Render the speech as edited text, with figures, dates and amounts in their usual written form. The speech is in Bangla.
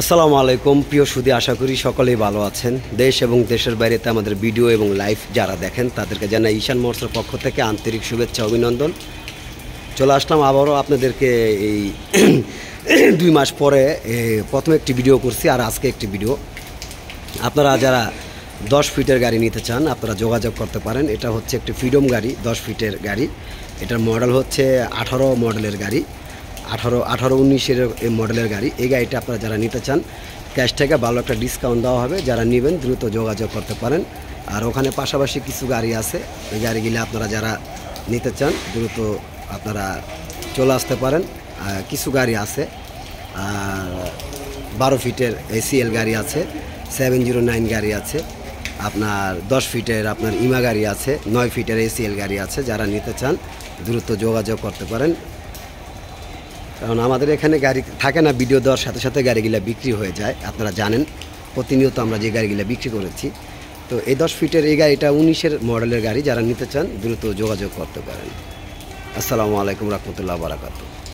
আসসালামু আলাইকুম প্রিয় সুধী, আশা করি সকলেই ভালো আছেন। দেশ এবং দেশের বাইরেতে আমাদের ভিডিও এবং লাইভ যারা দেখেন তাদেরকে জানাই ঈশান মোটরসের পক্ষ থেকে আন্তরিক শুভেচ্ছা অভিনন্দন। চলে আসলাম আবারও আপনাদেরকে এই 2 মাস পরে প্রথম একটি ভিডিও করছি আর আজকে একটি ভিডিও। আপনারা যারা 10 ফিটের গাড়ি নিতে চান আপনারা যোগাযোগ করতে পারেন। এটা হচ্ছে একটি ফ্রিডম গাড়ি, 10 ফিটের গাড়ি। এটার মডেল হচ্ছে 18 মডেলের গাড়ি, 18-19-এর মডেলের গাড়ি। এই গাড়িটা আপনারা যারা নিতে চান ক্যাশ থেকে ভালো একটা ডিসকাউন্ট দেওয়া হবে। যারা নেবেন দ্রুত যোগাযোগ করতে পারেন। আর ওখানে পাশাপাশি কিছু গাড়ি আছে, ওই গাড়িগুলি আপনারা যারা নিতে চান দ্রুত আপনারা চলে আসতে পারেন। কিছু গাড়ি আছে, আর 12 ফিটের ACL গাড়ি আছে, 709 গাড়ি আছে, আপনার 10 ফিটের আপনার ইমা গাড়ি আছে, 9 ফিটের ACL গাড়ি আছে। যারা নিতে চান দ্রুত যোগাযোগ করতে পারেন, কারণ আমাদের এখানে গাড়ি থাকে না, ভিডিও দেওয়ার সাথে সাথে গাড়িগুলো বিক্রি হয়ে যায়। আপনারা জানেন প্রতিনিয়ত আমরা যে গাড়িগুলো বিক্রি করেছি। তো এই 10 ফিটের এই গাড়িটা 19-এর মডেলের গাড়ি। যারা নিতে চান দ্রুত যোগাযোগ করতে পারেন। আসসালামু আলাইকুম রহমতুল্লাহ বারাকাতুহু।